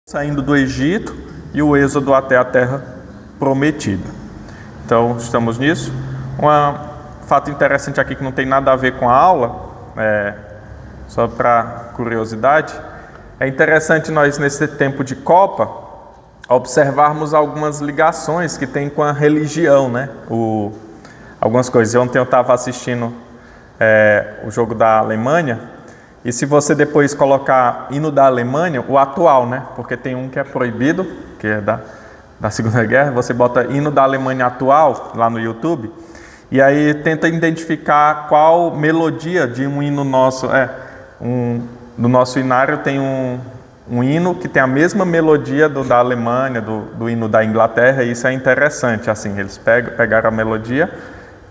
saindo do Egito e o êxodo até a terra prometida. Então, estamos nisso. Um fato interessante aqui que não tem nada a ver com a aula, só para curiosidade, é interessante nós, nesse tempo de Copa, observarmos algumas ligações que tem com a religião, né? Algumas coisas. Ontem eu estava assistindo o jogo da Alemanha, e se você depois colocar hino da Alemanha, o atual, né? Porque tem um que é proibido, que é da Segunda Guerra, você bota hino da Alemanha atual lá no YouTube, e aí tenta identificar qual melodia de um hino nosso, do nosso hinário tem um hino que tem a mesma melodia da Alemanha, do hino da Inglaterra, e isso é interessante, assim, eles pegaram a melodia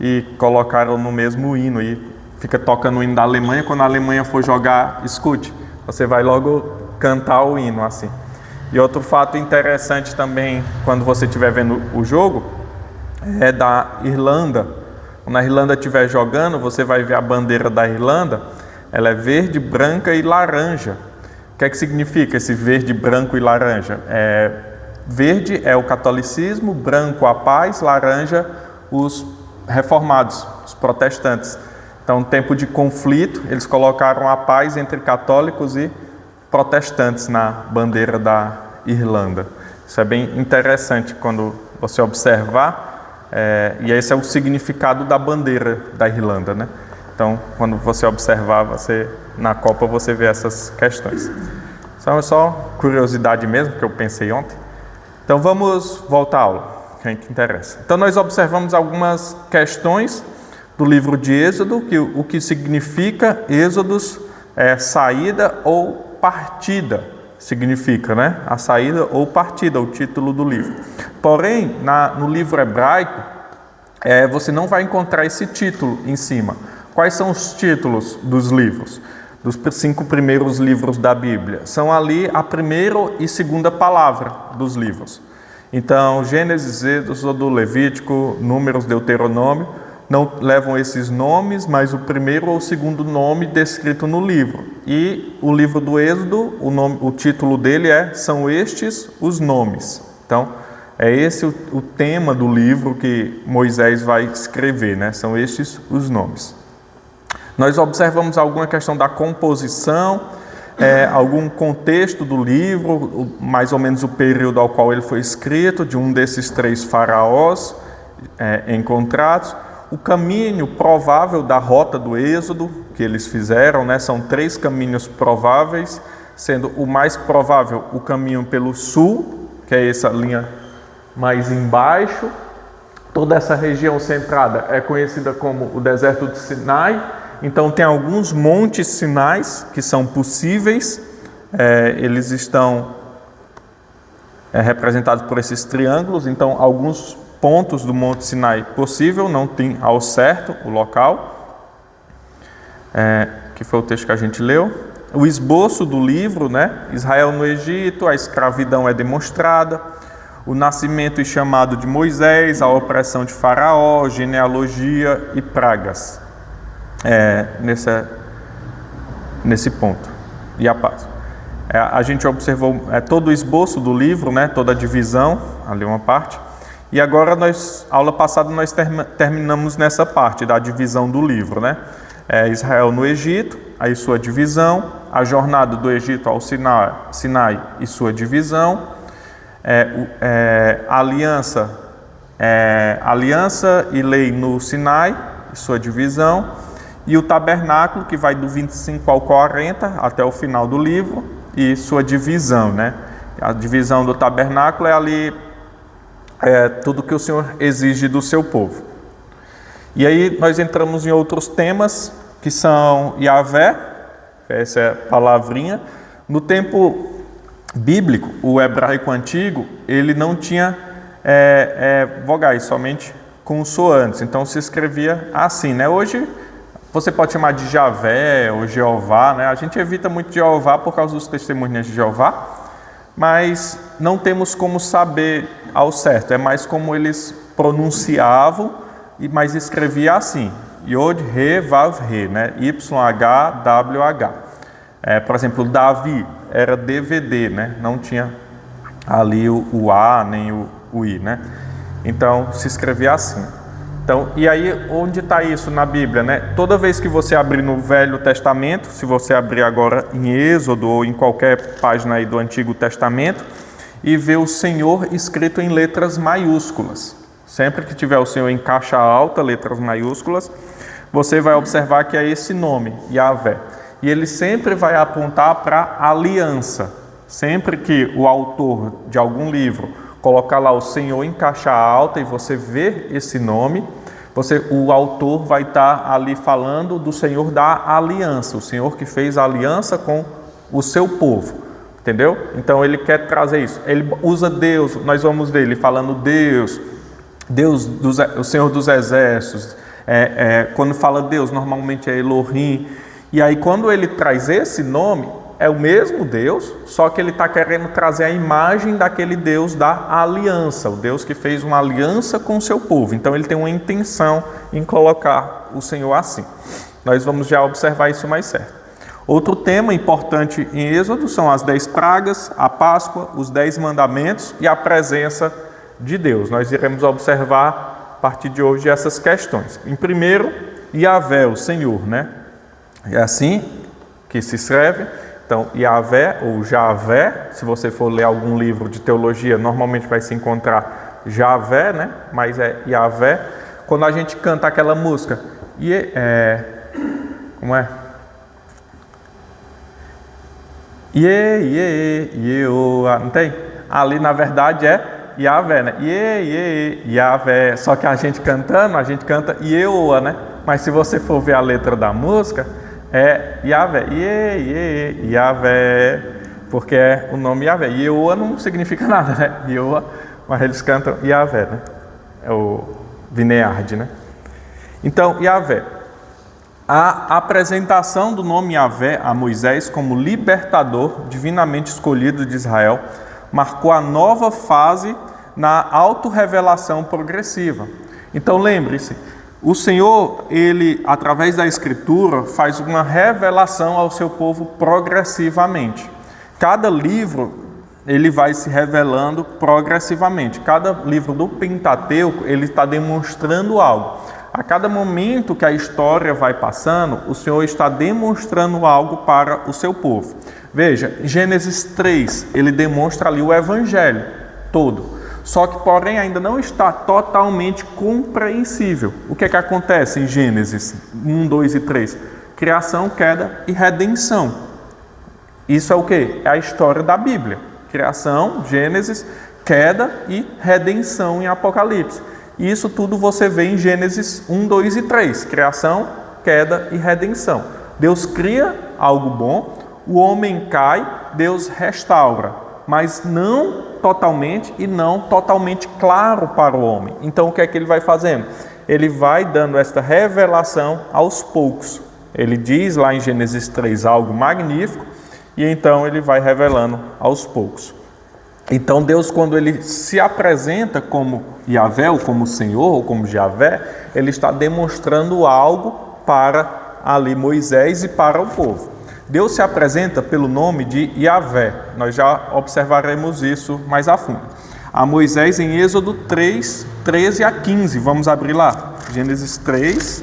e colocaram no mesmo hino, e fica tocando o hino da Alemanha. Quando a Alemanha for jogar, escute, você vai logo cantar o hino, assim. E outro fato interessante também, quando você estiver vendo o jogo, é da Irlanda. Quando a Irlanda estiver jogando, você vai ver a bandeira da Irlanda, ela é verde, branca e laranja. O que é que significa esse verde, branco e laranja? Verde é o catolicismo, branco a paz, laranja os reformados, os protestantes. Então, tempo de conflito, eles colocaram a paz entre católicos e protestantes na bandeira da Irlanda. Isso é bem interessante quando você observar, e esse é o significado da bandeira da Irlanda, né? Então, quando você observar, na Copa você vê essas questões. Então, é só curiosidade mesmo, que eu pensei ontem. Então, vamos voltar à aula, que é o que interessa. Então, nós observamos algumas questões do livro de Êxodo, o que significa Êxodos saída ou partida, significa, né? A saída ou partida, o título do livro. Porém, no livro hebraico, você não vai encontrar esse título em cima. Quais são os títulos dos livros? Dos 5 primeiros livros da Bíblia? São ali a primeira e segunda palavra dos livros. Então, Gênesis, Êxodo, Levítico, Números, Deuteronômio, não levam esses nomes, mas o primeiro ou o segundo nome descrito no livro. E o livro do Êxodo, o título dele São Estes os Nomes. Então, é esse o tema do livro que Moisés vai escrever, né? São estes os nomes. Nós observamos alguma questão da composição, algum contexto do livro, mais ou menos o período ao qual ele foi escrito, de um desses 3 faraós encontrados. O caminho provável da rota do Êxodo que eles fizeram, né? São 3 caminhos prováveis, sendo o mais provável o caminho pelo sul, que é essa linha mais embaixo. Toda essa região centrada é conhecida como o deserto de Sinai. Então tem alguns montes Sinais que são possíveis, eles estão representados por esses triângulos. Então alguns pontos do Monte Sinai possível, não tem ao certo o local, que foi o texto que a gente leu. O esboço do livro, né? Israel no Egito, a escravidão é demonstrada, o nascimento e chamado de Moisés, a opressão de Faraó, genealogia e pragas, nesse ponto, e a paz. A gente observou todo o esboço do livro, né? Toda a divisão, ali uma parte. E agora, aula passada, nós terminamos nessa parte da divisão do livro, né? Israel no Egito, aí sua divisão, a jornada do Egito ao Sinai e sua divisão, aliança e lei no Sinai e sua divisão, e o tabernáculo, que vai do 25 ao 40 até o final do livro, e sua divisão, né? A divisão do tabernáculo é ali tudo que o Senhor exige do seu povo. E aí nós entramos em outros temas, que são Yahvé, essa é a palavrinha. No tempo bíblico, o hebraico antigo, ele não tinha vogais, somente consoantes. Então se escrevia assim, né? Hoje você pode chamar de Javé ou Jeová, né? A gente evita muito Jeová por causa dos testemunhas de Jeová, mas não temos como saber ao certo, é mais como eles pronunciavam, mas escrevia assim, Yod, He, Vav, He, né? YHWH. Por exemplo, Davi era DVD, né? Não tinha ali o A nem o I, né? Então se escrevia assim. Então, e aí onde está isso na Bíblia, né? Toda vez que você abrir no Velho Testamento, se você abrir agora em Êxodo ou em qualquer página aí do Antigo Testamento, e ver o Senhor escrito em letras maiúsculas. Sempre que tiver o Senhor em caixa alta, letras maiúsculas, você vai observar que é esse nome, Yahvé. E ele sempre vai apontar para aliança. Sempre que o autor de algum livro colocar lá o Senhor em caixa alta e você ver esse nome, o autor vai estar ali falando do Senhor da aliança, o Senhor que fez a aliança com o seu povo, entendeu? Então ele quer trazer isso. Ele usa Deus, nós vamos ver ele falando Deus, o Senhor dos exércitos. Quando fala Deus, normalmente é Elohim. E aí quando ele traz esse nome, é o mesmo Deus, só que ele está querendo trazer a imagem daquele Deus da aliança, o Deus que fez uma aliança com o seu povo. Então ele tem uma intenção em colocar o Senhor assim. Nós vamos já observar isso mais certo. Outro tema importante em Êxodo são as 10 pragas, a Páscoa, os 10 mandamentos e a presença de Deus. Nós iremos observar a partir de hoje essas questões. Em primeiro, Yahvé, o Senhor, né? É assim que se escreve. Então, Yahvé ou Javé, se você for ler algum livro de teologia, normalmente vai se encontrar Javé, né? Mas é Yahvé. Quando a gente canta aquela música, como é? Não tem? Ali, na verdade, é Yahvé, né? Yahvé. Só que a gente canta Yeoa, né? Mas se você for ver a letra da música, é Yahvé, Yahvé, porque é o nome Yahvé. Yeoa não significa nada, né? Yeoa, mas eles cantam Yahvé, né? É o Vineyard, né? Então, Yahvé. A apresentação do nome Yahvé a Moisés como libertador divinamente escolhido de Israel marcou a nova fase na autorrevelação progressiva. Então, lembre-se, o Senhor, ele, através da Escritura, faz uma revelação ao seu povo progressivamente. Cada livro, ele vai se revelando progressivamente. Cada livro do Pentateuco, ele está demonstrando algo. A cada momento que a história vai passando, o Senhor está demonstrando algo para o seu povo. Veja, Gênesis 3, ele demonstra ali o Evangelho todo. Só que, porém, ainda não está totalmente compreensível. O que é que acontece em Gênesis 1, 2 e 3? Criação, queda e redenção. Isso é o quê? É a história da Bíblia. Criação, Gênesis, queda e redenção em Apocalipse. Isso tudo você vê em Gênesis 1, 2 e 3. Criação, queda e redenção. Deus cria algo bom, o homem cai, Deus restaura, mas não totalmente e não totalmente claro para o homem. Então o que é que ele vai fazendo? Ele vai dando esta revelação aos poucos. Ele diz lá em Gênesis 3 algo magnífico e então ele vai revelando aos poucos. Então Deus, quando ele se apresenta como Yahvé, ou como Senhor, ou como Javé, ele está demonstrando algo para ali Moisés e para o povo. Deus se apresenta pelo nome de Yahvé. Nós já observaremos isso mais a fundo. A Moisés em Êxodo 3, 13 a 15. Vamos abrir lá. Gênesis 3,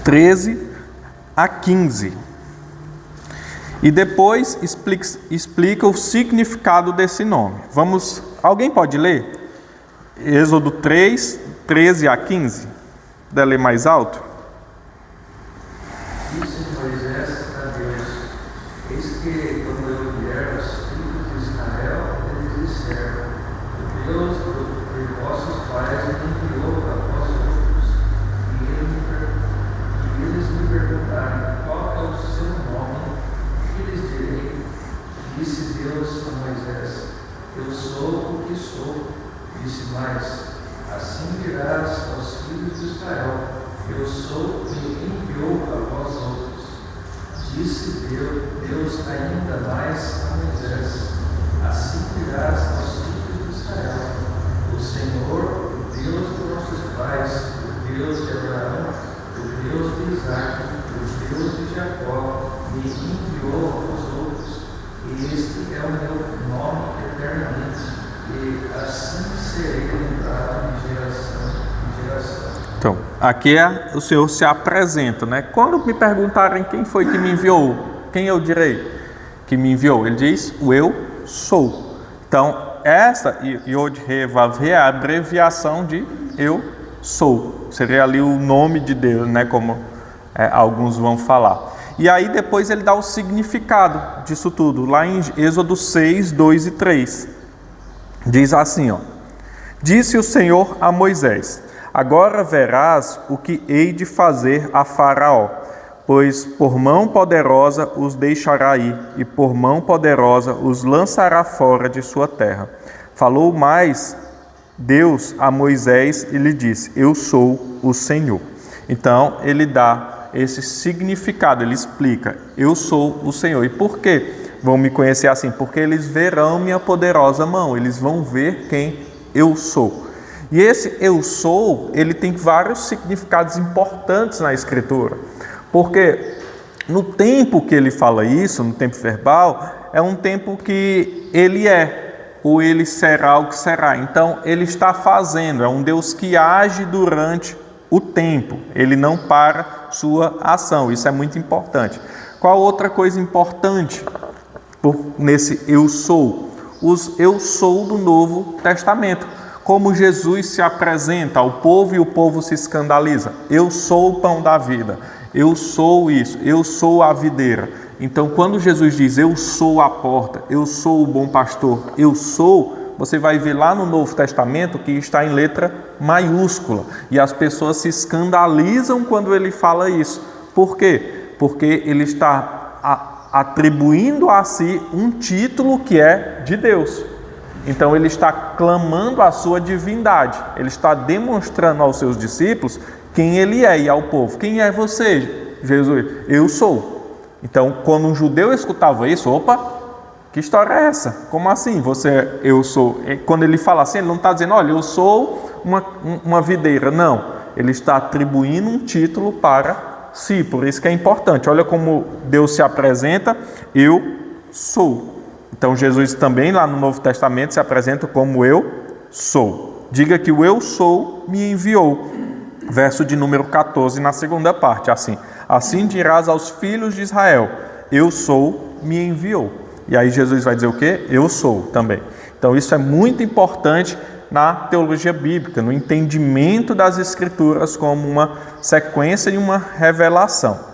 13 a 15. E depois explica o significado desse nome. Alguém pode ler? Êxodo 3, 13 a 15. Dá ler mais alto? Disse Moisés a Deus: eis que quando eu vier aos filhos de Israel, eles disseram: o Deus de vossos pais me enviou a vós outros. E eles me perguntarem: qual é o seu nome? Que lhes direi? Disse Deus a Moisés: eu sou o que sou. Disse mais: assim dirás aos filhos de Israel: eu sou que enviou a vós outros. Disse Deus ainda mais a Moisés: assim dirás aos filhos de Israel: o Senhor, o Deus de nossos pais, o Deus de Abraão, o Deus de Isaque, o Deus de Jacó, me enviou a vós outros. Aqui o Senhor se apresenta, né? Quando me perguntarem quem foi que me enviou, quem eu direi que me enviou? Ele diz, o eu sou. Então, essa Yod-He-Vav-He é a abreviação de eu sou. Seria ali o nome de Deus, né? Como alguns vão falar. E aí depois ele dá o significado disso tudo, lá em Êxodo 6, 2 e 3. Diz assim, ó. Disse o Senhor a Moisés, agora verás o que hei de fazer a Faraó, pois por mão poderosa os deixará ir, e por mão poderosa os lançará fora de sua terra. Falou mais Deus a Moisés e lhe disse, eu sou o Senhor. Então ele dá esse significado, ele explica, eu sou o Senhor. E por que vão me conhecer assim? Porque eles verão minha poderosa mão, eles vão ver quem eu sou. E esse eu sou, ele tem vários significados importantes na Escritura. Porque no tempo que ele fala isso, no tempo verbal, é um tempo que ele é, ou ele será o que será. Então ele está fazendo, é um Deus que age durante o tempo, ele não para sua ação, isso é muito importante. Qual outra coisa importante nesse eu sou? Os eu sou do Novo Testamento. Como Jesus se apresenta ao povo e o povo se escandaliza. Eu sou o pão da vida, eu sou isso, eu sou a videira. Então quando Jesus diz eu sou a porta, eu sou o bom pastor, eu sou, você vai ver lá no Novo Testamento que está em letra maiúscula. E as pessoas se escandalizam quando ele fala isso. Por quê? Porque ele está atribuindo a si um título que é de Deus. Então ele está clamando a sua divindade. Ele está demonstrando aos seus discípulos quem ele é e ao povo. Quem é você, Jesus? Eu sou. Então quando um judeu escutava isso, opa, que história é essa? Como assim? Eu sou. Quando ele fala assim, ele não está dizendo, olha, eu sou uma videira. Não, ele está atribuindo um título para si. Por isso que é importante. Olha como Deus se apresenta, eu sou. Então Jesus também lá no Novo Testamento se apresenta como eu sou. Diga que o eu sou me enviou. Verso de número 14 na segunda parte, assim. Assim dirás aos filhos de Israel, eu sou me enviou. E aí Jesus vai dizer o quê? Eu sou também. Então isso é muito importante na teologia bíblica, no entendimento das Escrituras como uma sequência e uma revelação.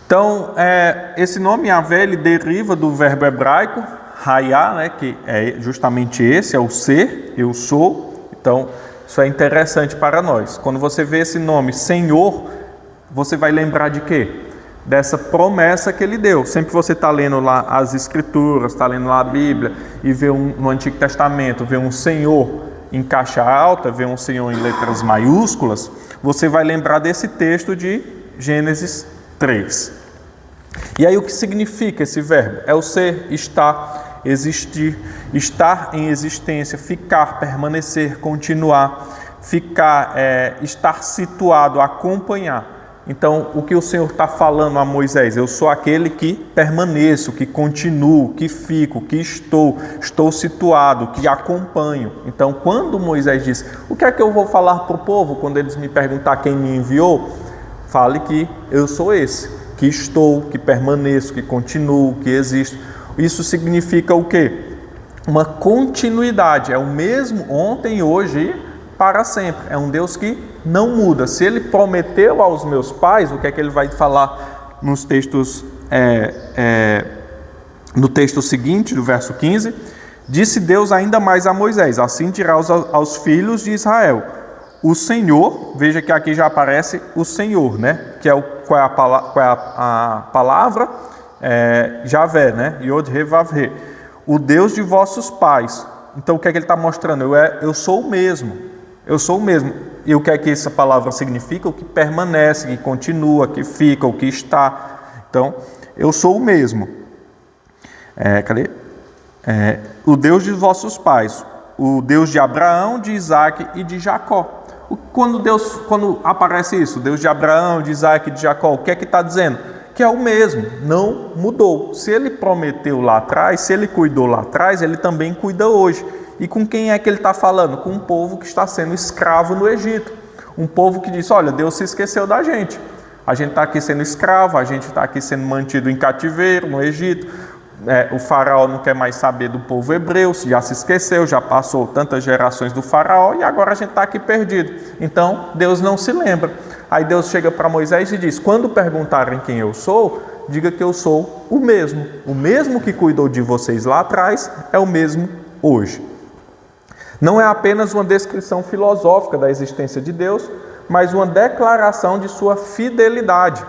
Então, esse nome Yahvé, ele deriva do verbo hebraico, Hayá, né, que é justamente esse, é o ser, eu sou. Então, isso é interessante para nós. Quando você vê esse nome Senhor, você vai lembrar de quê? Dessa promessa que ele deu. Sempre que você está lendo lá as Escrituras, está lendo lá a Bíblia e vê no Antigo Testamento, vê um Senhor em caixa alta, vê um Senhor em letras maiúsculas, você vai lembrar desse texto de Gênesis 3. E aí o que significa esse verbo? É o ser, estar, existir, estar em existência, ficar, permanecer, continuar, ficar, estar situado, acompanhar. Então, o que o Senhor está falando a Moisés? Eu sou aquele que permaneço, que continuo, que fico, que estou situado, que acompanho. Então, quando Moisés diz, o que é que eu vou falar para o povo quando eles me perguntar quem me enviou? Fale que eu sou esse, que estou, que permaneço, que continuo, que existo. Isso significa o quê? Uma continuidade, é o mesmo ontem, hoje e para sempre. É um Deus que não muda. Se ele prometeu aos meus pais, o que é que ele vai falar nos textos, no texto seguinte, do verso 15? Disse Deus ainda mais a Moisés, assim dirá aos filhos de Israel, o Senhor, veja que aqui já aparece o Senhor, né? Que é qual é a palavra? Yahvé, né? Yod-He-Vav-He. O Deus de vossos pais. Então o que é que ele está mostrando? Eu sou o mesmo. Eu sou o mesmo. E o que é que essa palavra significa? O que permanece, que continua, que fica, o que está. Então, eu sou o mesmo. Cadê? O Deus de vossos pais. O Deus de Abraão, de Isaac e de Jacó. Quando aparece isso, Deus de Abraão, de Isaac e de Jacó, o que é que está dizendo? Que é o mesmo, não mudou. Se ele prometeu lá atrás, se ele cuidou lá atrás, ele também cuida hoje. E com quem é que ele está falando? Com um povo que está sendo escravo no Egito. Um povo que disse, olha, Deus se esqueceu da gente. A gente está aqui sendo escravo, a gente está aqui sendo mantido em cativeiro no Egito. O faraó não quer mais saber do povo hebreu, já se esqueceu, já passou tantas gerações do faraó e agora a gente está aqui perdido. Então, Deus não se lembra. Aí Deus chega para Moisés e diz, quando perguntarem quem eu sou, diga que eu sou o mesmo que cuidou de vocês lá atrás, é o mesmo hoje. Não é apenas uma descrição filosófica da existência de Deus, mas uma declaração de sua fidelidade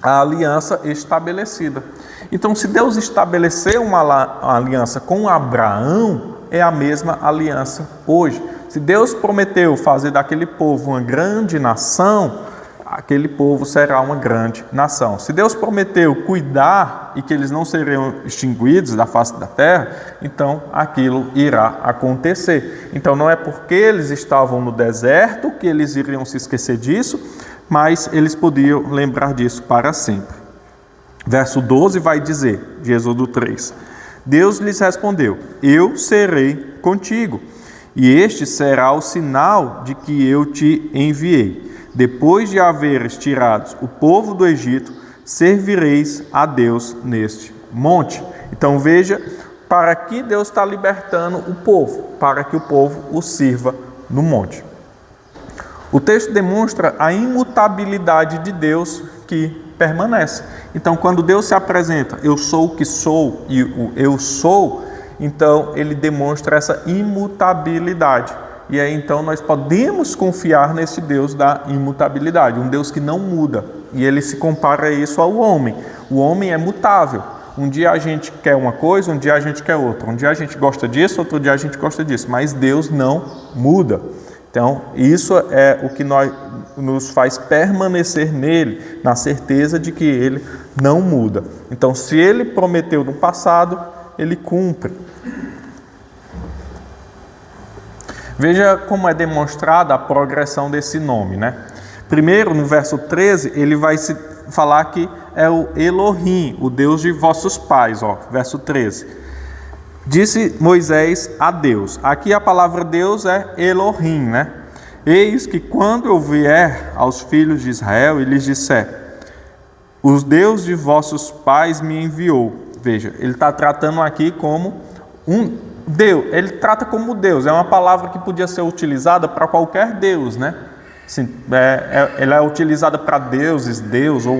à aliança estabelecida. Então, se Deus estabeleceu uma aliança com Abraão, é a mesma aliança hoje. Se Deus prometeu fazer daquele povo uma grande nação, aquele povo será uma grande nação. Se Deus prometeu cuidar e que eles não seriam extinguidos da face da terra, então aquilo irá acontecer. Então não é porque eles estavam no deserto que eles iriam se esquecer disso, mas eles podiam lembrar disso para sempre. Verso 12 vai dizer, de Êxodo 3, Deus lhes respondeu, eu serei contigo, e este será o sinal de que eu te enviei. Depois de haveres tirado o povo do Egito, servireis a Deus neste monte. Então veja, para que Deus está libertando o povo, para que o povo o sirva no monte. O texto demonstra a imutabilidade de Deus que permanece. Então, quando Deus se apresenta, eu sou o que sou e o eu sou, então ele demonstra essa imutabilidade. E aí então nós podemos confiar nesse Deus da imutabilidade, um Deus que não muda. E ele se compara isso ao homem. O homem é mutável. Um dia a gente quer uma coisa, um dia a gente quer outra. Um dia a gente gosta disso, outro dia a gente gosta disso. Mas Deus não muda. Então, isso é o que nos faz permanecer nele, na certeza de que ele não muda. Então, se ele prometeu no passado, ele cumpre. Veja como é demonstrada a progressão desse nome, né? Primeiro, no verso 13, ele vai se falar que é o Elohim, o Deus de vossos pais, verso 13. Disse Moisés a Deus. Aqui a palavra Deus é Elohim, né? Eis que quando eu vier aos filhos de Israel e lhes disser, os Deus de vossos pais me enviou. Veja, ele está tratando aqui como um Deus, ele trata como Deus, é uma palavra que podia ser utilizada para qualquer Deus, né? Assim, ela é utilizada para deuses, Deus ou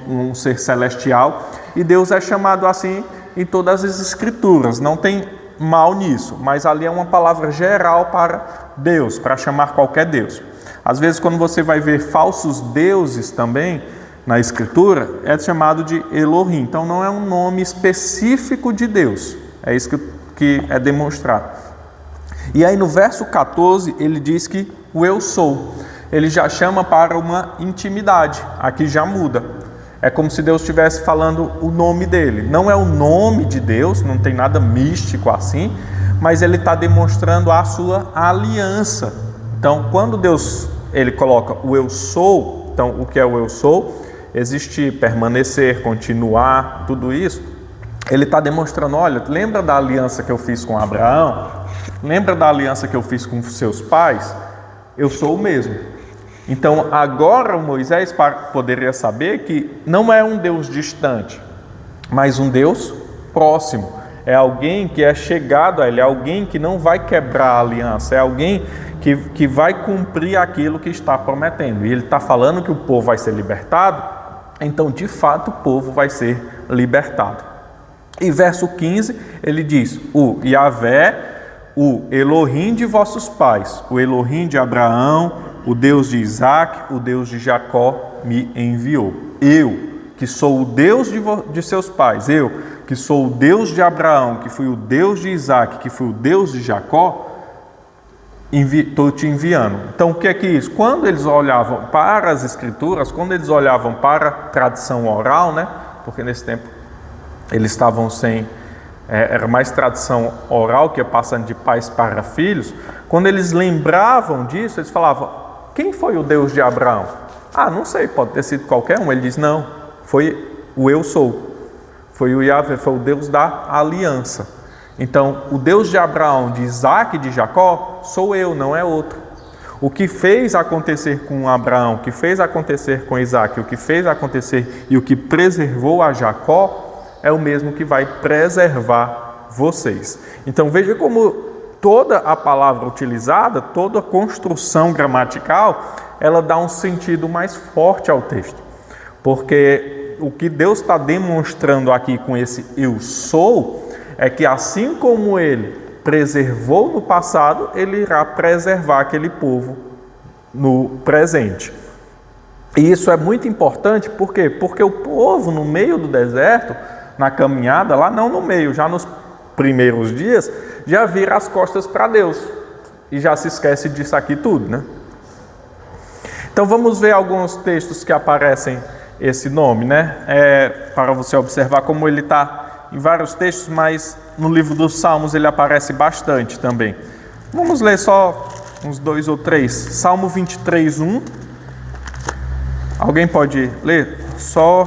um ser celestial, e Deus é chamado assim em todas as escrituras, não tem mal nisso, mas ali é uma palavra geral para Deus, para chamar qualquer Deus. Às vezes quando você vai ver falsos deuses também na escritura, é chamado de Elohim, então não é um nome específico de Deus, é isso que é demonstrado. E aí no verso 14 ele diz que o eu sou, ele já chama para uma intimidade, aqui já muda. É como se Deus estivesse falando o nome dele. Não é o nome de Deus, não tem nada místico assim, mas ele está demonstrando a sua aliança. Então, quando Deus ele coloca o eu sou, então o que é o eu sou? Existir, permanecer, continuar, tudo isso. Ele está demonstrando, olha, lembra da aliança que eu fiz com Abraão? Lembra da aliança que eu fiz com seus pais? Eu sou o mesmo. Então, agora o Moisés poderia saber que não é um Deus distante, mas um Deus próximo. É alguém que é chegado a ele, é alguém que não vai quebrar a aliança, é alguém que vai cumprir aquilo que está prometendo. E ele está falando que o povo vai ser libertado, então, de fato, o povo vai ser libertado. E verso 15, ele diz, o Yahvé, o Elohim de vossos pais, o Elohim de Abraão, o Deus de Isaac, o Deus de Jacó me enviou. Eu, que sou o Deus de seus pais, eu, que sou o Deus de Abraão, que fui o Deus de Isaac, que fui o Deus de Jacó, estou te enviando. Então, o que é isso? Quando eles olhavam para as Escrituras, quando eles olhavam para a tradição oral, né? Porque nesse tempo eles estavam sem... era mais tradição oral, que ia passando de pais para filhos. Quando eles lembravam disso, eles falavam, quem foi o Deus de Abraão? Ah, não sei, pode ter sido qualquer um. Ele diz, não, foi o eu sou. Foi o Yahvé, foi o Deus da aliança. Então, o Deus de Abraão, de Isaac e de Jacó, sou eu, não é outro. O que fez acontecer com Abraão, o que fez acontecer com Isaac, o que fez acontecer e o que preservou a Jacó, é o mesmo que vai preservar vocês. Então veja como toda a palavra utilizada, toda a construção gramatical, ela dá um sentido mais forte ao texto. Porque o que Deus está demonstrando aqui com esse eu sou, é que assim como Ele preservou no passado, Ele irá preservar aquele povo no presente. E isso é muito importante, por quê? Porque o povo no meio do deserto, na caminhada, lá não no meio, já nos primeiros dias, já vira as costas para Deus. E já se esquece disso aqui tudo, né? Então vamos ver alguns textos que aparecem esse nome, né? Para você observar como ele está em vários textos, mas no livro dos Salmos ele aparece bastante também. Vamos ler só uns 2 ou 3. Salmo 23, 1. Alguém pode ler? Só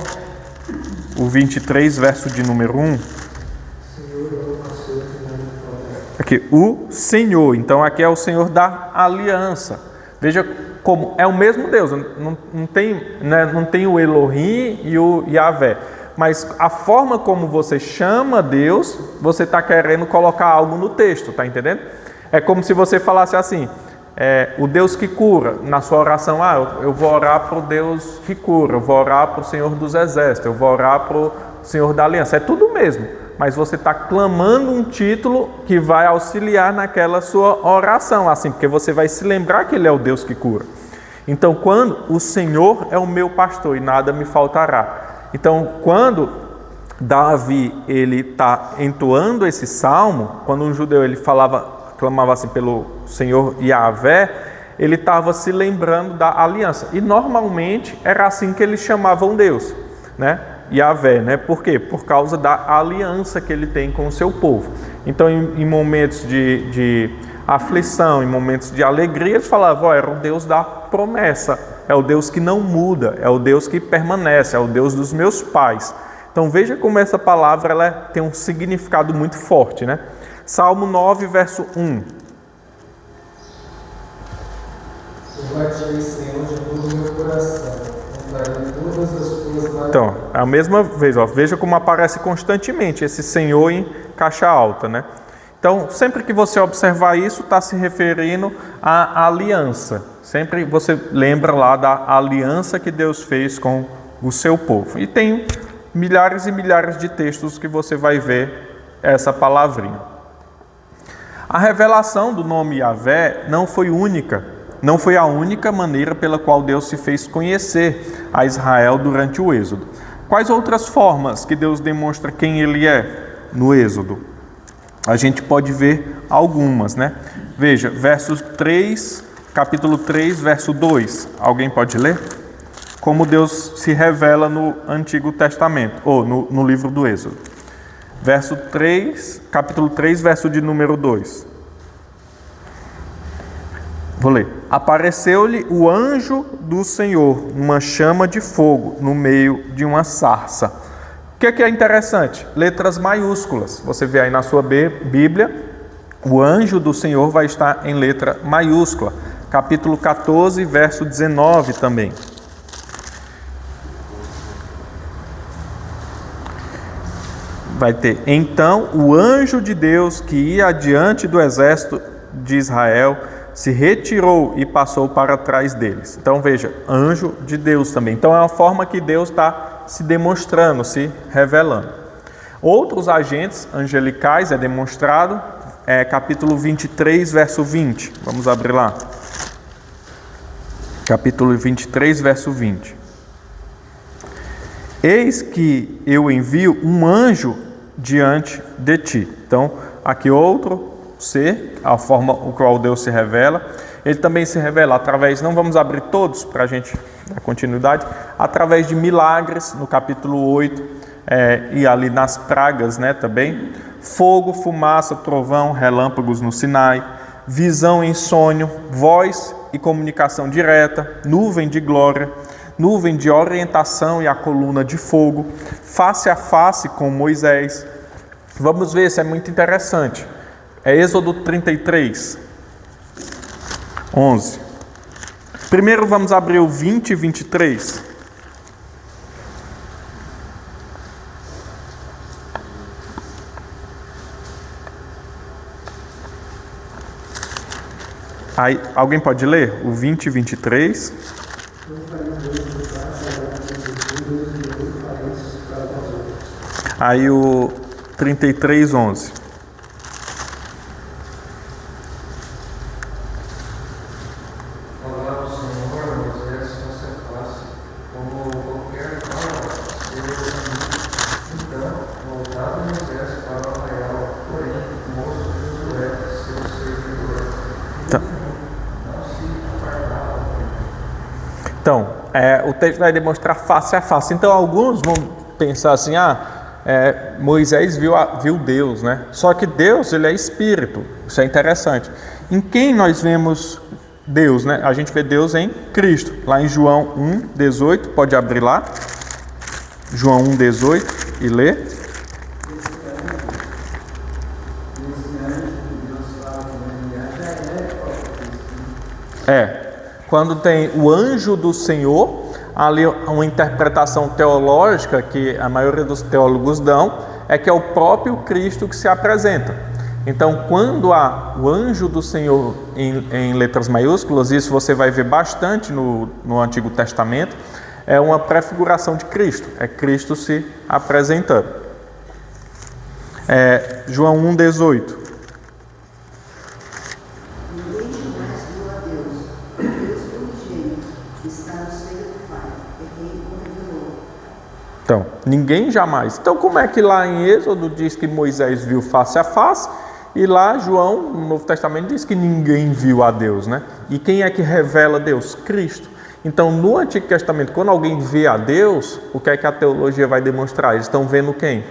o 23, verso de número 1. Aqui, o Senhor. Então aqui é o Senhor da aliança. Veja como é o mesmo Deus. Não tem o Elohim e o Yahvé. Mas a forma como você chama Deus, você está querendo colocar algo no texto, está entendendo? É como se você falasse assim, o Deus que cura, na sua oração, eu vou orar para o Deus que cura, eu vou orar para o Senhor dos Exércitos, eu vou orar para o Senhor da Aliança, é tudo mesmo, mas você está clamando um título que vai auxiliar naquela sua oração, assim, porque você vai se lembrar que Ele é o Deus que cura. Então, quando o Senhor é o meu pastor e nada me faltará. Então, quando Davi ele está entoando esse salmo, quando um judeu ele clamava assim pelo Senhor Yahvé, ele estava se lembrando da aliança. E normalmente era assim que eles chamavam Deus, né? Yahvé, né? Por quê? Por causa da aliança que ele tem com o seu povo. Então, em momentos de aflição, em momentos de alegria, eles falavam, era o Deus da promessa, é o Deus que não muda, é o Deus que permanece, é o Deus dos meus pais. Então veja como essa palavra ela tem um significado muito forte, né? Salmo 9, verso 1. Senhor, de todo o meu coração, contarei todas as tuas maravilhas. Então, é a mesma vez, veja como aparece constantemente esse Senhor em caixa alta, né? Então, sempre que você observar isso, está se referindo à aliança. Sempre você lembra lá da aliança que Deus fez com o seu povo. E tem milhares e milhares de textos que você vai ver essa palavrinha. A revelação do nome Yahvé não foi única. Não foi a única maneira pela qual Deus se fez conhecer a Israel durante o Êxodo. Quais outras formas que Deus demonstra quem Ele é no Êxodo? A gente pode ver algumas, né? Veja, capítulo 3, verso 2. Alguém pode ler? Como Deus se revela no Antigo Testamento, ou no livro do Êxodo. Capítulo 3, verso de número 2. Vou ler. Apareceu-lhe o anjo do Senhor, numa chama de fogo, no meio de uma sarça. O que é interessante? Letras maiúsculas. Você vê aí na sua Bíblia, o anjo do Senhor vai estar em letra maiúscula. Capítulo 14, verso 19 também. Vai ter, então o anjo de Deus que ia adiante do exército de Israel se retirou e passou para trás deles. Então veja, anjo de Deus também. Então é uma forma que Deus está se demonstrando, se revelando. Outros agentes angelicais é demonstrado, capítulo 23, verso 20. Vamos abrir lá. Capítulo 23, verso 20. Eis que eu envio um anjo diante de ti. Então, aqui outro ser, a forma o qual Deus se revela. Ele também se revela através, não vamos abrir todos para a gente dar continuidade, através de milagres, no capítulo 8, e ali nas pragas, né, também. Fogo, fumaça, trovão, relâmpagos no Sinai, visão em sonho, voz e comunicação direta, nuvem de glória, nuvem de orientação e a coluna de fogo, face a face com Moisés. Vamos ver, isso é muito interessante. É Êxodo 33, 11. Primeiro vamos abrir o 20 e 23. Aí, alguém pode ler? O 20 e 23. Aí o 33, 11. Falava o Senhor, Moisés, face a face, como qualquer fala, então, voltava Moisés para o arraial, porém, o moço Josué, seu servidor, Tá. não se apartava. Então, o texto vai demonstrar face a face. Então, alguns vão pensar assim, Moisés viu Deus, né? Só que Deus, ele é espírito. Isso é interessante. Em quem nós vemos Deus, né? A gente vê Deus em Cristo. Lá em João 1:18, pode abrir lá. João 1:18 e ler. Quando tem o anjo do Senhor, ali uma interpretação teológica que a maioria dos teólogos dão, é que é o próprio Cristo que se apresenta. Então, quando há o anjo do Senhor em letras maiúsculas, isso você vai ver bastante no Antigo Testamento, é uma prefiguração de Cristo, é Cristo se apresentando. João 1:18. Então, ninguém jamais. Então, como é que lá em Êxodo diz que Moisés viu face a face e lá João, no Novo Testamento, diz que ninguém viu a Deus, né? E quem é que revela Deus? Cristo. Então, no Antigo Testamento, quando alguém vê a Deus, o que é que a teologia vai demonstrar? Eles estão vendo quem?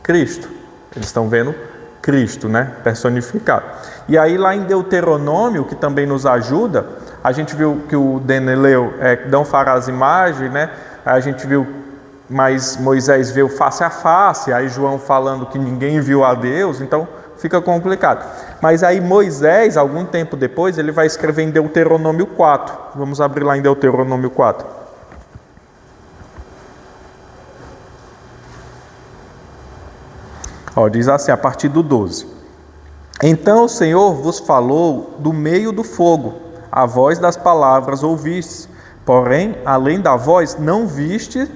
Cristo. Eles estão vendo Cristo, né? Personificado. E aí lá em Deuteronômio, que também nos ajuda, a gente viu que o Dene leu, não farás imagem, né? A gente viu, mas Moisés viu face a face, aí João falando que ninguém viu a Deus, então fica complicado. Mas aí Moisés, algum tempo depois, ele vai escrever em Deuteronômio 4. Vamos abrir lá em Deuteronômio 4. Diz assim, a partir do 12. Então o Senhor vos falou do meio do fogo, a voz das palavras ouvistes, porém, além da voz, não vistes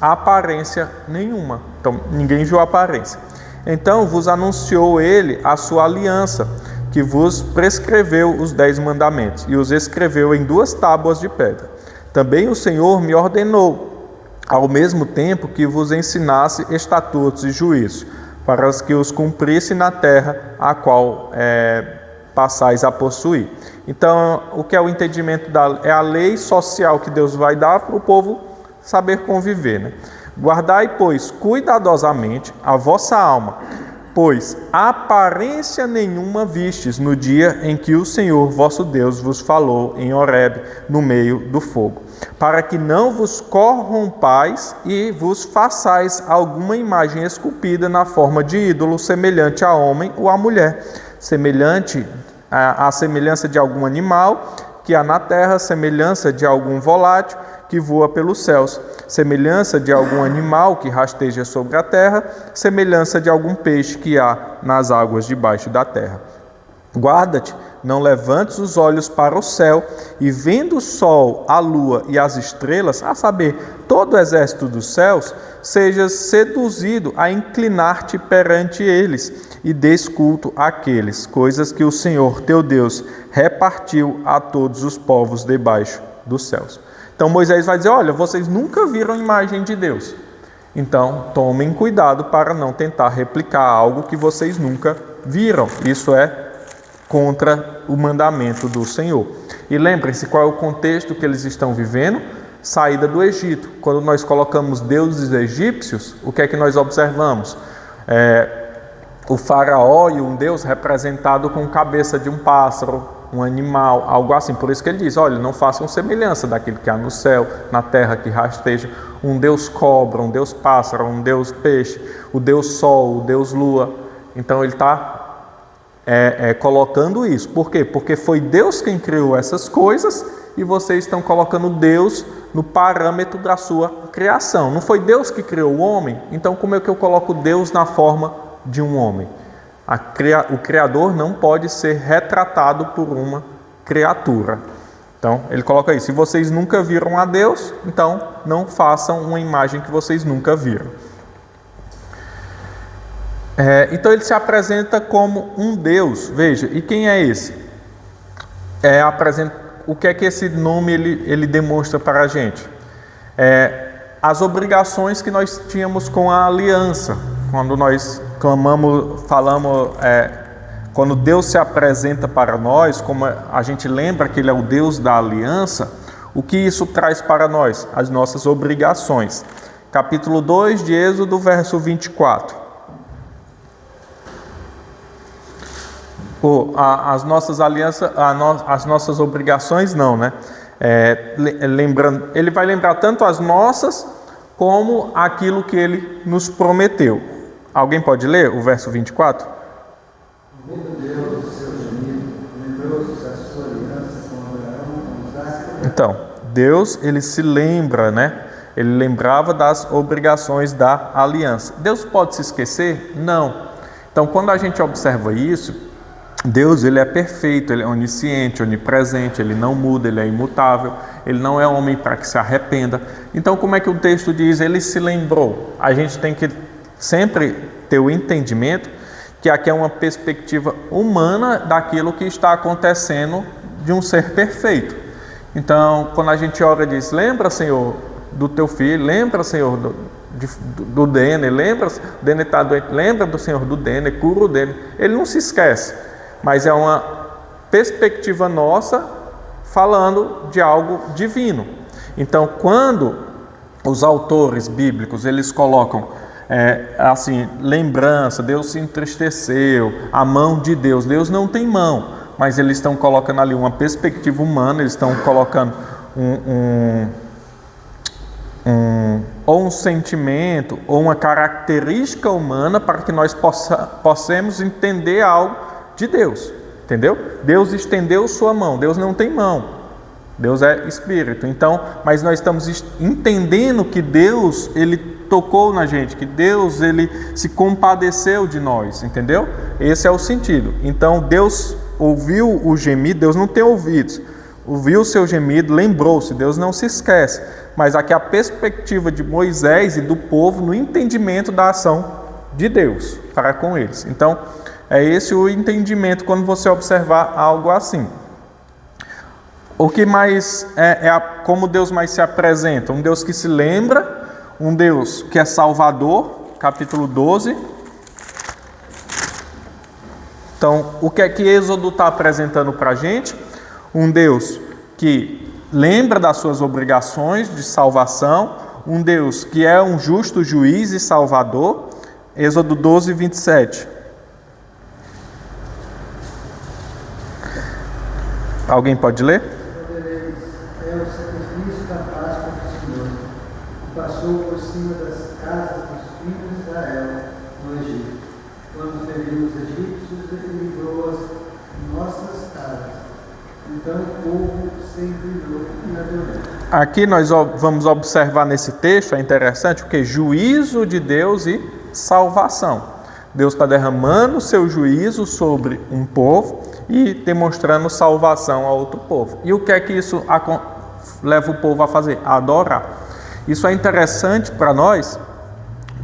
aparência nenhuma. Então, ninguém viu a aparência. Então, vos anunciou ele a sua aliança, que vos prescreveu os 10 mandamentos, e os escreveu em 2 tábuas de pedra. Também o Senhor me ordenou, ao mesmo tempo que vos ensinasse estatutos e juízos, para que os cumprisse na terra, a qual passais a possuir. Então, o que é o entendimento é a lei social que Deus vai dar para o povo saber conviver, né? Guardai, pois, cuidadosamente a vossa alma, pois aparência nenhuma vistes no dia em que o Senhor vosso Deus vos falou em Horebe, no meio do fogo, para que não vos corrompais e vos façais alguma imagem esculpida na forma de ídolo, semelhante a homem ou a mulher, semelhante à semelhança de algum animal que há na terra, semelhança de algum volátil que voa pelos céus, semelhança de algum animal que rasteja sobre a terra, semelhança de algum peixe que há nas águas debaixo da terra. Guarda-te, não levantes os olhos para o céu, e vendo o sol, a lua e as estrelas, a saber, todo o exército dos céus, sejas seduzido a inclinar-te perante eles, e des culto àqueles, coisas que o Senhor teu Deus repartiu a todos os povos debaixo dos céus. Então Moisés vai dizer, olha, vocês nunca viram imagem de Deus. Então tomem cuidado para não tentar replicar algo que vocês nunca viram. Isso é contra o mandamento do Senhor. E lembrem-se qual é o contexto que eles estão vivendo? Saída do Egito. Quando nós colocamos deuses egípcios, o que é que nós observamos? O faraó e um deus representado com cabeça de um pássaro, um animal, algo assim. Por isso que ele diz, olha, não façam semelhança daquilo que há no céu, na terra que rasteja. Um deus cobra, um deus pássaro, um deus peixe, o deus sol, o deus lua. Então ele está colocando isso. Por quê? Porque foi Deus quem criou essas coisas e vocês estão colocando Deus no parâmetro da sua criação. Não foi Deus que criou o homem? Então como é que eu coloco Deus na forma de um homem? O Criador não pode ser retratado por uma criatura. Então ele coloca aí, se vocês nunca viram a Deus, então não façam uma imagem que vocês nunca viram. Então ele se apresenta como um Deus. Veja, e quem é esse? O que é que esse nome ele demonstra para a gente? As obrigações que nós tínhamos com a aliança. Quando nós quando Deus se apresenta para nós, como a gente lembra que Ele é o Deus da aliança, o que isso traz para nós? As nossas obrigações. Capítulo 2 de Êxodo, verso 24. As nossas alianças, as nossas obrigações não, né? Ele vai lembrar tanto as nossas como aquilo que Ele nos prometeu. Alguém pode ler o verso 24? Então, Deus, Ele se lembra, né? Ele lembrava das obrigações da aliança. Deus pode se esquecer? Não. Então, quando a gente observa isso, Deus, Ele é perfeito, Ele é onisciente, onipresente, Ele não muda, Ele é imutável, Ele não é homem para que se arrependa. Então, como é que o texto diz? Ele se lembrou. A gente tem que sempre ter o entendimento que aqui é uma perspectiva humana daquilo que está acontecendo de um ser perfeito. Então, quando a gente ora e diz, lembra, Senhor, do teu filho, lembra, Senhor, do Denner, lembra, o Denner está doente, lembra do Senhor do Denner, cura o Denner. Ele não se esquece, mas é uma perspectiva nossa falando de algo divino. Então, quando os autores bíblicos, eles colocam assim, lembrança, Deus se entristeceu, a mão de Deus, Deus não tem mão, mas eles estão colocando ali uma perspectiva humana, eles estão colocando ou um sentimento, ou uma característica humana para que nós possamos entender algo de Deus, entendeu? Deus estendeu sua mão, Deus não tem mão, Deus é Espírito. Então, mas nós estamos entendendo que Deus, Ele tocou na gente, que Deus, Ele se compadeceu de nós, entendeu? Esse é o sentido. Então, Deus ouviu o gemido, Deus não tem ouvidos, ouviu o seu gemido, lembrou-se, Deus não se esquece. Mas aqui a perspectiva de Moisés e do povo no entendimento da ação de Deus para com eles. Então, é esse o entendimento quando você observar algo assim. O que mais como Deus mais se apresenta? Um Deus que se lembra, um Deus que é Salvador, capítulo 12. Então, o que é que Êxodo está apresentando para a gente? Um Deus que lembra das suas obrigações de salvação, um Deus que é um justo juiz e salvador. Êxodo 12, 27. Alguém pode ler? É o sacrifício da Páscoa do Senhor, que passou por cima das casas dos filhos de Israel no Egito. Quando feriu os egípcios, ele livrou as nossas casas. Então o povo sempre brilhou e adorou. Aqui nós vamos observar nesse texto, é interessante, o que? Juízo de Deus e salvação. Deus está derramando o seu juízo sobre um povo e demonstrando salvação a outro povo. E o que é que isso leva o povo a fazer? A adorar. Isso é interessante para nós,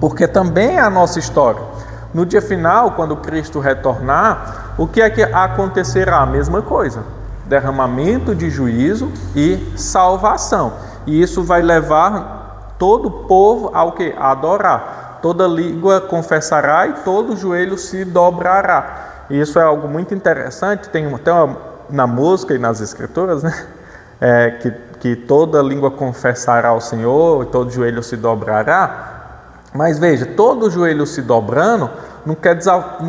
porque também é a nossa história. No dia final, quando Cristo retornar, o que é que acontecerá? A mesma coisa. Derramamento de juízo e salvação. E isso vai levar todo o povo ao quê? A adorar. Toda língua confessará e todo joelho se dobrará. E isso é algo muito interessante. Tem até na música e nas escrituras, né? Que toda língua confessará ao Senhor e todo joelho se dobrará. Mas veja, todo joelho se dobrando não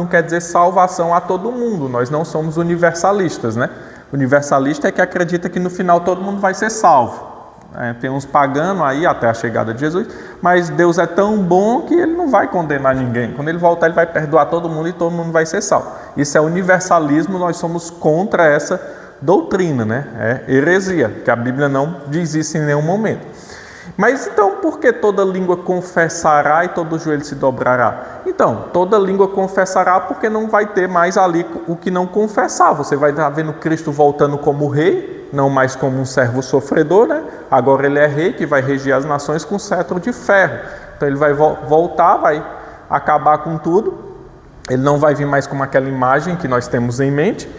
quer dizer salvação a todo mundo. Nós não somos universalistas, né? Universalista é que acredita que no final todo mundo vai ser salvo. Tem uns pagando aí até a chegada de Jesus, mas Deus é tão bom que Ele não vai condenar ninguém. Quando Ele voltar, Ele vai perdoar todo mundo e todo mundo vai ser salvo. Isso é universalismo, nós somos contra essa doutrina, né? É heresia, que a Bíblia não diz isso em nenhum momento. Mas então, por que toda língua confessará e todo joelho se dobrará? Então, toda língua confessará porque não vai ter mais ali o que não confessar. Você vai estar vendo Cristo voltando como rei, não mais como um servo sofredor, né? Agora ele é rei que vai reger as nações com cetro de ferro. Então ele vai voltar, vai acabar com tudo. Ele não vai vir mais como aquela imagem que nós temos em mente.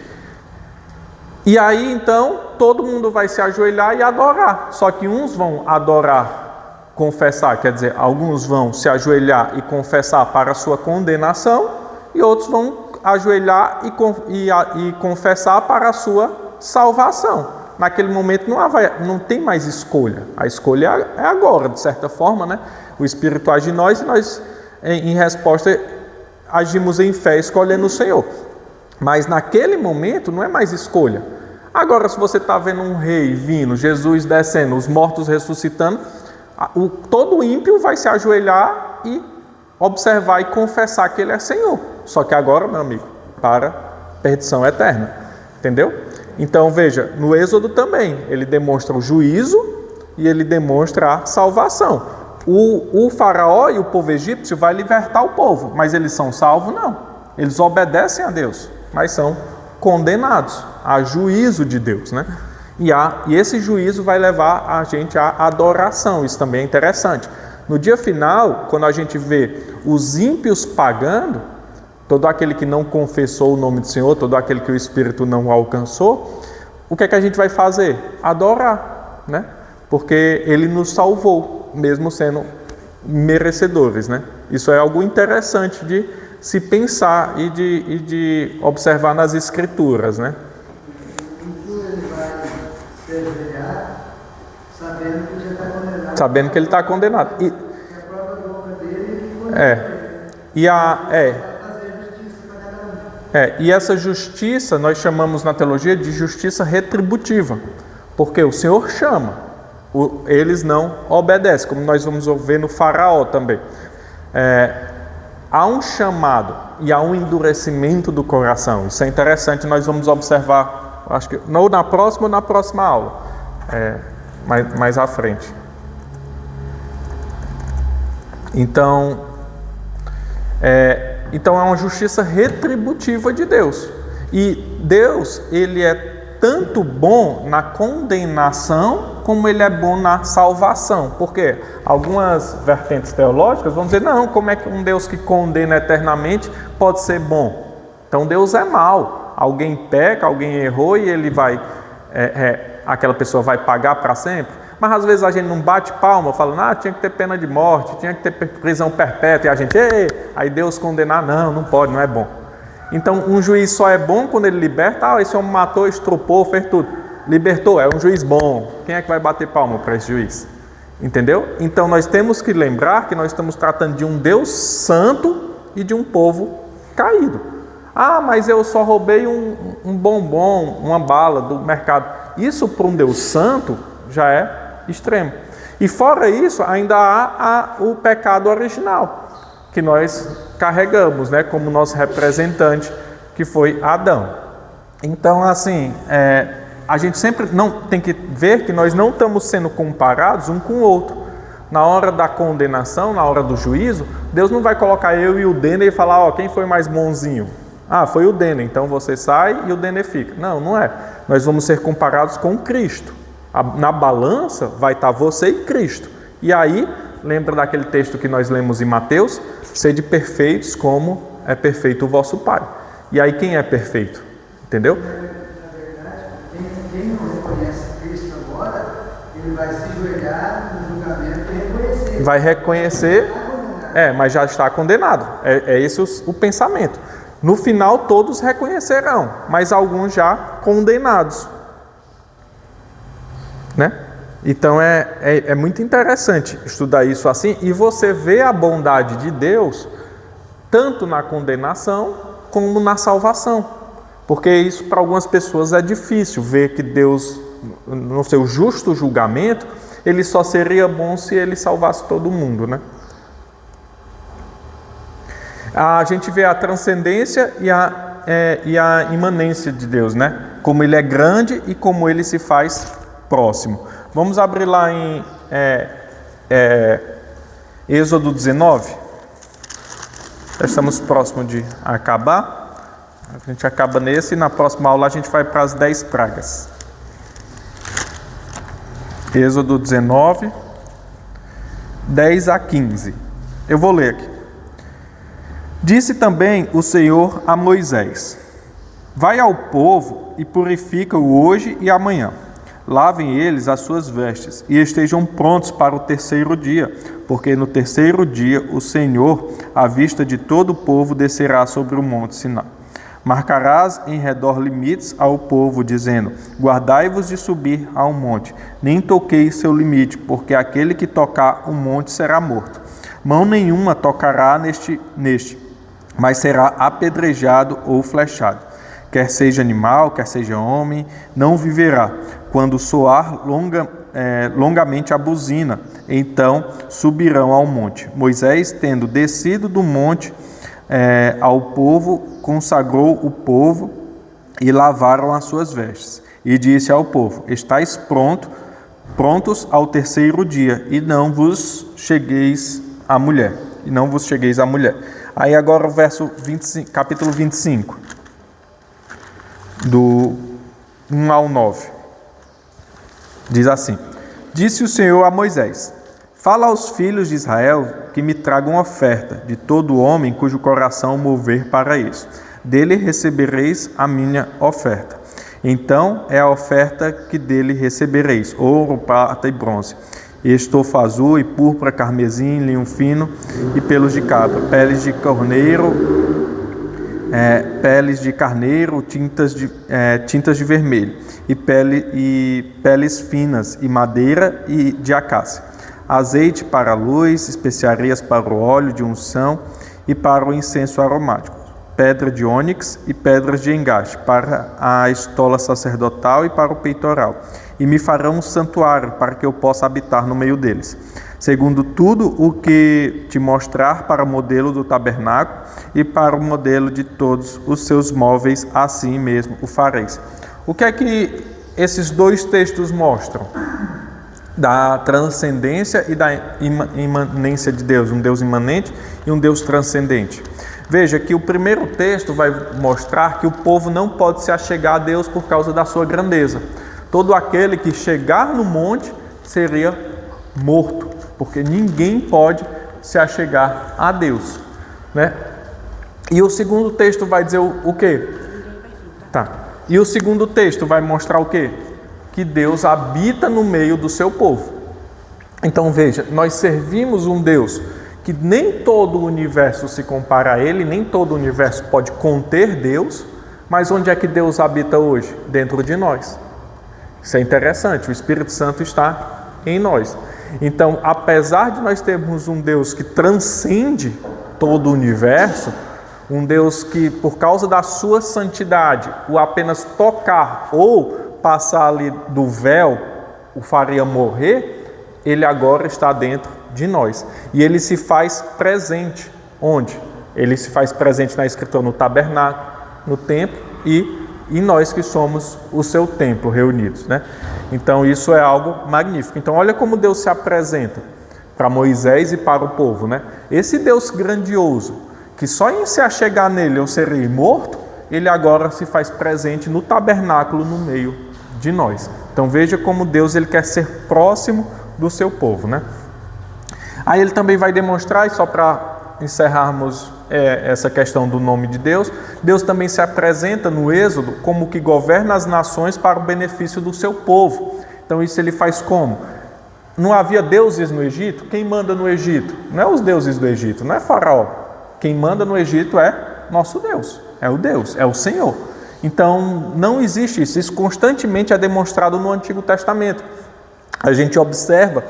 E aí, então, todo mundo vai se ajoelhar e adorar. Só que uns vão adorar, confessar, quer dizer, alguns vão se ajoelhar e confessar para a sua condenação, e outros vão ajoelhar e confessar para a sua salvação. Naquele momento não tem mais escolha. A escolha é agora, de certa forma, né? O Espírito age em nós e nós, em resposta, agimos em fé, escolhendo o Senhor. Mas naquele momento não é mais escolha. Agora, se você está vendo um rei vindo, Jesus descendo, os mortos ressuscitando, todo ímpio vai se ajoelhar e observar e confessar que ele é Senhor. Só que agora, meu amigo, para perdição eterna. Entendeu? Então veja, no Êxodo também, ele demonstra o juízo e ele demonstra a salvação. O faraó e o povo egípcio vai libertar o povo, mas eles são salvos? Não. Eles obedecem a Deus, mas são condenados a juízo de Deus, né? E esse juízo vai levar a gente à adoração. Isso também é interessante. No dia final, quando a gente vê os ímpios pagando, todo aquele que não confessou o nome do Senhor, todo aquele que o Espírito não alcançou, o que é que a gente vai fazer? Adorar, né? Porque Ele nos salvou, mesmo sendo merecedores, né? Isso é algo interessante de se pensar e de observar nas Escrituras, né? Ele vai se ajoelhar sabendo que já está condenado. Sabendo que ele está condenado. E a própria boca dele E essa justiça nós chamamos na teologia de justiça retributiva, porque o Senhor chama, eles não obedecem, como nós vamos ver no faraó também. Há um chamado e há um endurecimento do coração. Isso é interessante, nós vamos observar, acho que ou na próxima aula, mais à frente. Então é uma justiça retributiva de Deus. E Deus, Ele é tanto bom na condenação, como Ele é bom na salvação. Porque algumas vertentes teológicas vão dizer, não, como é que um Deus que condena eternamente pode ser bom? Então Deus é mau. Alguém peca, alguém errou e ele vai, aquela pessoa vai pagar para sempre. Mas às vezes a gente não bate palma, fala, tinha que ter pena de morte, tinha que ter prisão perpétua, e a gente, aí Deus condenar, não pode, não é bom. Então um juiz só é bom quando ele liberta, esse homem matou, estrupou, fez tudo, libertou, é um juiz bom. Quem é que vai bater palma para esse juiz? Entendeu? Então nós temos que lembrar que nós estamos tratando de um Deus santo e de um povo caído. Mas eu só roubei um bombom, uma bala do mercado. Isso para um Deus santo já é extremo. E fora isso, ainda há o pecado original, que nós carregamos, né, como nosso representante, que foi Adão. Então, assim, a gente sempre não tem que ver que nós não estamos sendo comparados um com o outro. Na hora da condenação, na hora do juízo, Deus não vai colocar eu e o Denner e falar, quem foi mais bonzinho? Foi o Denner, então você sai e o Denner fica. Não é. Nós vamos ser comparados com Cristo. Na balança vai estar você e Cristo. E aí, lembra daquele texto que nós lemos em Mateus? Sede perfeitos como é perfeito o vosso Pai. E aí quem é perfeito? Entendeu? Na verdade, quem não reconhece Cristo agora, ele vai se ajoelhar no julgamento e reconhecer. Vai reconhecer, mas já está condenado. É esse o pensamento. No final todos reconhecerão, mas alguns já condenados. Né? Então é muito interessante estudar isso assim, e você vê a bondade de Deus tanto na condenação como na salvação, porque isso para algumas pessoas é difícil ver que Deus, no seu justo julgamento, ele só seria bom se ele salvasse todo mundo, né? A gente vê a transcendência e a a imanência de Deus, né? Como ele é grande e como ele se faz próximo. Vamos abrir lá em Êxodo 19. Já estamos próximo de acabar. A gente acaba nesse e na próxima aula a gente vai para as 10 pragas. Êxodo 19, 10 a 15. Eu vou ler aqui. Disse também o Senhor a Moisés: vai ao povo e purifica-o hoje e amanhã. Lavem eles as suas vestes e estejam prontos para o terceiro dia, porque no terceiro dia o Senhor, à vista de todo o povo, descerá sobre o monte Sinai. Marcarás em redor limites ao povo, dizendo: guardai-vos de subir ao monte, nem toqueis seu limite, porque aquele que tocar o monte será morto. Mão nenhuma tocará neste, mas será apedrejado ou flechado. Quer seja animal, quer seja homem, não viverá. Quando soar longamente a buzina, então subirão ao monte. Moisés, tendo descido do monte ao povo, consagrou o povo e lavaram as suas vestes. E disse ao povo: estáis prontos ao terceiro dia, e não vos chegueis à mulher. Aí agora o verso 25, capítulo 25, do 1 ao 9. Diz assim: disse o Senhor a Moisés: fala aos filhos de Israel que me tragam oferta de todo homem cujo coração mover para isso. Dele recebereis a minha oferta. Então é a oferta que dele recebereis: ouro, prata e bronze, estofa azul e púrpura, carmesim, linho fino e pelos de cabra, peles de carneiro, tintas de vermelho e peles finas e madeira e de acácia, azeite para a luz, especiarias para o óleo de unção e para o incenso aromático, pedra de ônix e pedras de engaste para a estola sacerdotal e para o peitoral. E me farão um santuário para que eu possa habitar no meio deles, segundo tudo o que te mostrar para o modelo do tabernáculo e para o modelo de todos os seus móveis, assim mesmo o fareis. O que é que esses dois textos mostram? Da transcendência e da imanência de Deus, um Deus imanente e um Deus transcendente. Veja que o primeiro texto vai mostrar que o povo não pode se achegar a Deus por causa da sua grandeza. Todo aquele que chegar no monte seria morto, porque ninguém pode se achegar a Deus, né? E o segundo texto vai dizer o quê? E o segundo texto vai mostrar o quê? Que Deus habita no meio do seu povo. Então veja, nós servimos um Deus que nem todo o universo se compara a Ele, nem todo o universo pode conter Deus, mas onde é que Deus habita hoje? Dentro de nós. Isso é interessante, o Espírito Santo está em nós. Então, apesar de nós termos um Deus que transcende todo o universo, um Deus que, por causa da sua santidade, o apenas tocar ou passar ali do véu o faria morrer, ele agora está dentro de nós. E ele se faz presente. Onde? Ele se faz presente na Escritura, no tabernáculo, no templo e nós que somos o seu templo reunidos, né? Então isso é algo magnífico. Então olha como Deus se apresenta para Moisés e para o povo, né? Esse Deus grandioso, que só em se achegar nele eu serei morto, ele agora se faz presente no tabernáculo no meio de nós. Então veja como Deus ele quer ser próximo do seu povo, né? Aí ele também vai demonstrar, e só para encerrarmos essa questão do nome de Deus, Deus também se apresenta no Êxodo como que governa as nações para o benefício do seu povo. Então isso ele faz como? Não havia deuses no Egito? Quem manda no Egito? Não é os deuses do Egito, não é Faraó. Quem manda no Egito é nosso Deus, é o Senhor. Então não existe isso, isso constantemente é demonstrado no Antigo Testamento. A gente observa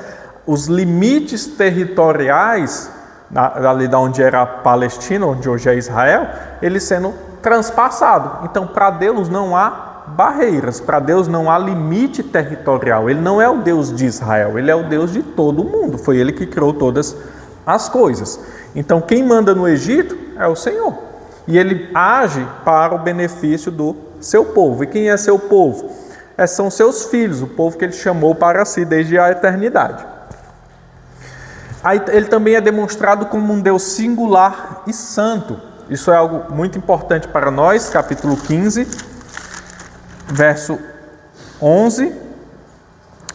os limites territoriais ali da onde era a Palestina, onde hoje é Israel, ele sendo transpassado. Então, para Deus não há barreiras, para Deus não há limite territorial. Ele não é o Deus de Israel, ele é o Deus de todo o mundo. Foi ele que criou todas as coisas. Então, quem manda no Egito é o Senhor. e ele age para o benefício do seu povo. E quem é seu povo? São seus filhos, o povo que ele chamou para si desde a eternidade. Aí, ele também é demonstrado como um Deus singular e santo. Isso é algo muito importante para nós. Capítulo 15, verso 11,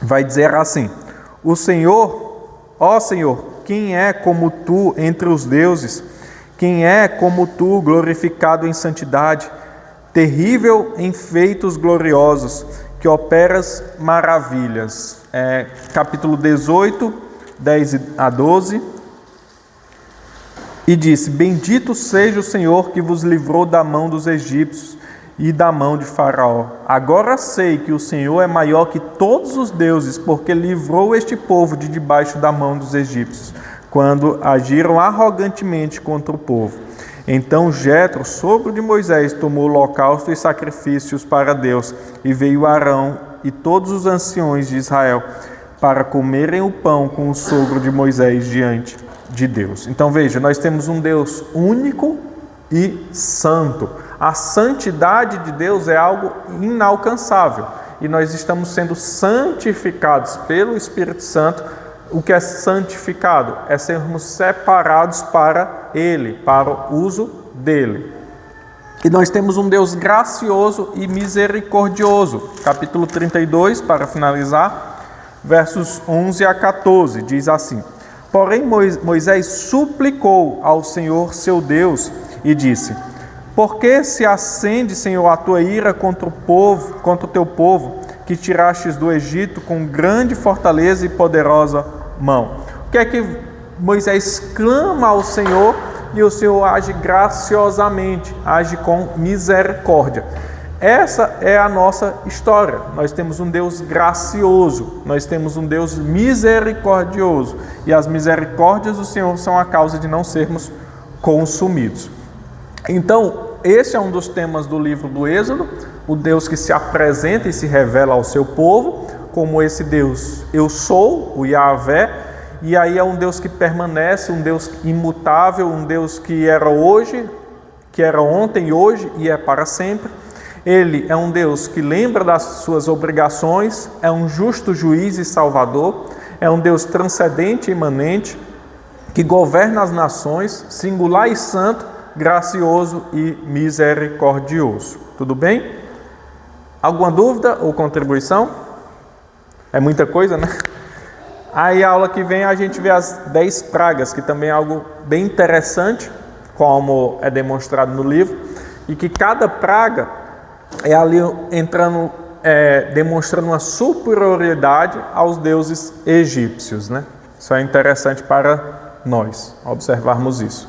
vai dizer assim: o Senhor, ó Senhor, quem é como tu entre os deuses? Quem é como tu, glorificado em santidade, terrível em feitos gloriosos, que operas maravilhas? Capítulo 18, 10 a 12. E disse: bendito seja o Senhor que vos livrou da mão dos egípcios e da mão de Faraó. Agora sei que o Senhor é maior que todos os deuses, porque livrou este povo de debaixo da mão dos egípcios, quando agiram arrogantemente contra o povo. Então Jetro, sogro de Moisés, tomou holocausto e sacrifícios para Deus, e veio Arão e todos os anciões de Israel para comerem o pão com o sogro de Moisés diante de Deus. Então veja, nós temos um Deus único e santo. A santidade de Deus é algo inalcançável e nós estamos sendo santificados pelo Espírito Santo. O que é santificado? É sermos separados para Ele, para o uso dEle. E nós temos um Deus gracioso e misericordioso. Capítulo 32, para finalizar, versos 11 a 14, diz assim: porém Moisés suplicou ao Senhor seu Deus e disse: por que se acende, Senhor, a tua ira contra o teu povo, que tirastes do Egito com grande fortaleza e poderosa mão? O que é que Moisés clama ao Senhor e o Senhor age graciosamente, age com misericórdia? Essa é a nossa história. Nós temos um Deus gracioso, nós temos um Deus misericordioso, e as misericórdias do Senhor são a causa de não sermos consumidos. Então, esse é um dos temas do livro do Êxodo, o Deus que se apresenta e se revela ao seu povo, como esse Deus, eu sou, o Yahvé, e aí é um Deus que permanece, um Deus imutável, um Deus que era hoje, que era ontem e hoje e é para sempre. Ele é um Deus que lembra das suas obrigações, é um justo juiz e salvador, é um Deus transcendente e imanente, que governa as nações, singular e santo, gracioso e misericordioso. Tudo bem? Alguma dúvida ou contribuição? É muita coisa, né? Aí a aula que vem a gente vê as 10 pragas, que também é algo bem interessante, como é demonstrado no livro, e que cada praga é ali entrando, demonstrando uma superioridade aos deuses egípcios, né? Isso é interessante para nós observarmos isso.